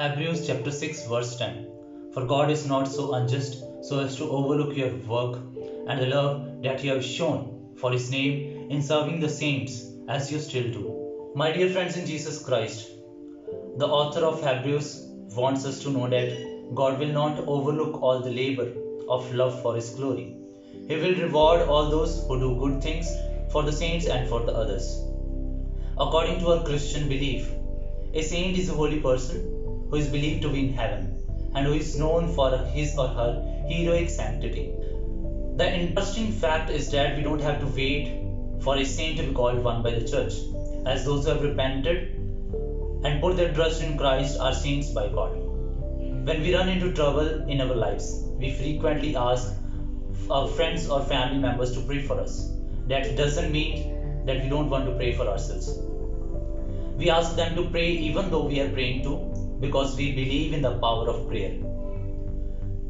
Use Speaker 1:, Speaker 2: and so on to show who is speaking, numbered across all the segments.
Speaker 1: Hebrews chapter 6 verse 10. For God is not so unjust so as to overlook your work and the love that you have shown for his name in serving the saints as you still do. My dear friends in Jesus Christ, the author of Hebrews wants us to know that God will not overlook all the labor of love for his glory. He will reward all those who do good things for the saints and for the others. According to our Christian belief, a saint is a holy person who is believed to be in heaven and who is known for his or her heroic sanctity. The interesting fact is that we don't have to wait for a saint to be called one by the church, as those who have repented and put their trust in Christ are saints by God. When we run into trouble in our lives, we frequently ask our friends or family members to pray for us. That doesn't mean that we don't want to pray for ourselves. We ask them to pray even though we are praying too, because we believe in the power of prayer.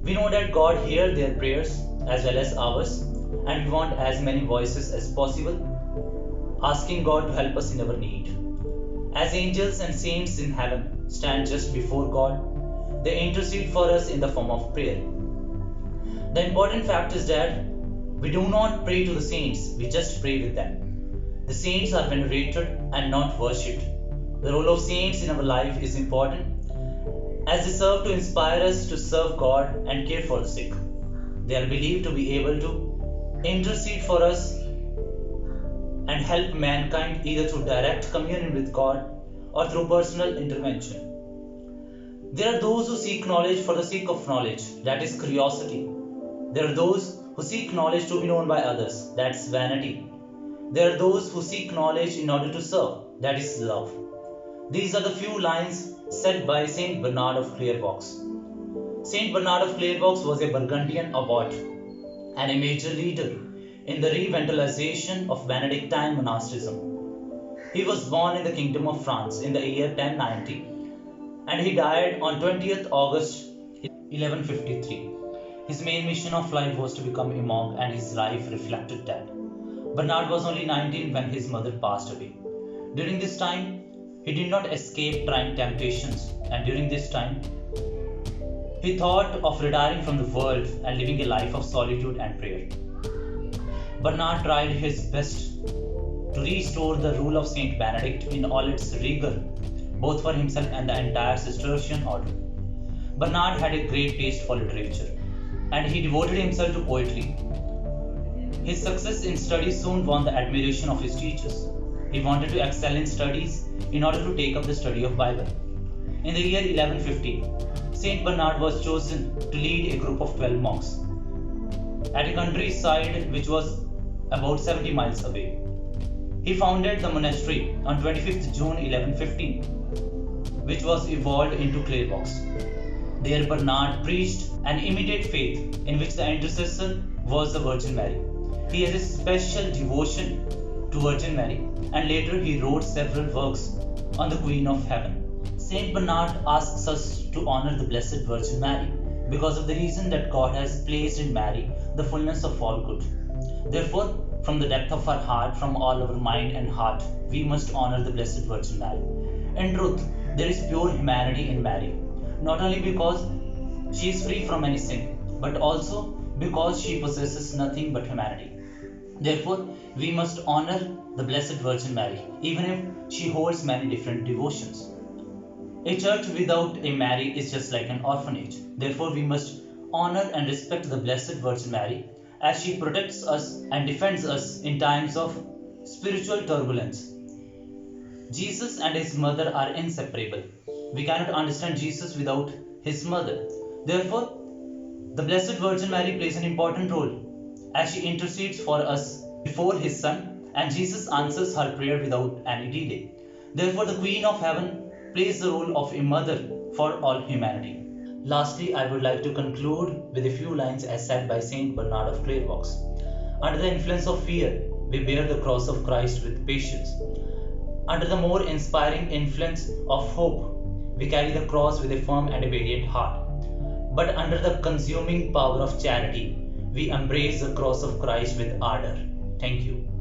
Speaker 1: We know that God hears their prayers as well as ours, and we want as many voices as possible, asking God to help us in our need. As angels and saints in heaven stand just before God, they intercede for us in the form of prayer. The important fact is that we do not pray to the saints, we just pray with them. The saints are venerated and not worshipped. The role of saints in our life is important as they serve to inspire us to serve God and care for the sick. They are believed to be able to intercede for us and help mankind either through direct communion with God or through personal intervention. There are those who seek knowledge for the sake of knowledge, that is curiosity. There are those who seek knowledge to be known by others, that's vanity. There are those who seek knowledge in order to serve, that is love. These are the few lines said by Saint Bernard of Clairvaux. Saint Bernard of Clairvaux was a Burgundian abbot and a major leader in the revitalization of Benedictine monasticism. He was born in the Kingdom of France in the year 1090 and he died on 20th August 1153. His main mission of life was to become a monk, and his life reflected that. Bernard was only 19 when his mother passed away. During this time, he did not escape trying temptations, and during this time, he thought of retiring from the world and living a life of solitude and prayer. Bernard tried his best to restore the rule of Saint Benedict in all its rigor, both for himself and the entire Cistercian order. Bernard had a great taste for literature, and he devoted himself to poetry. His success in studies soon won the admiration of his teachers. He wanted to excel in studies in order to take up the study of Bible. In the year 1150, Saint Bernard was chosen to lead a group of 12 monks at a countryside which was about 70 miles away. He founded the monastery on 25th June 1115, which was evolved into Clairvaux. There Bernard preached an immediate faith in which the intercessor was the Virgin Mary. He has a special devotion to Virgin Mary, and later he wrote several works on the Queen of Heaven. Saint Bernard asks us to honor the Blessed Virgin Mary because of the reason that God has placed in Mary the fullness of all good. Therefore, from the depth of our heart, from all our mind and heart, we must honor the Blessed Virgin Mary. In truth, there is pure humanity in Mary, not only because she is free from any sin, but also because she possesses nothing but humanity. Therefore, we must honor the Blessed Virgin Mary, even if she holds many different devotions. A church without a Mary is just like an orphanage. Therefore, we must honor and respect the Blessed Virgin Mary as she protects us and defends us in times of spiritual turbulence. Jesus and his mother are inseparable. We cannot understand Jesus without his mother. Therefore, the Blessed Virgin Mary plays an important role as she intercedes for us before his Son, and Jesus answers her prayer without any delay. Therefore, the Queen of Heaven plays the role of a mother for all humanity. Lastly, I would like to conclude with a few lines as said by Saint Bernard of Clairvaux. Under the influence of fear, we bear the cross of Christ with patience. Under the more inspiring influence of hope, we carry the cross with a firm and obedient heart. But under the consuming power of charity, we embrace the cross of Christ with ardor. Thank you.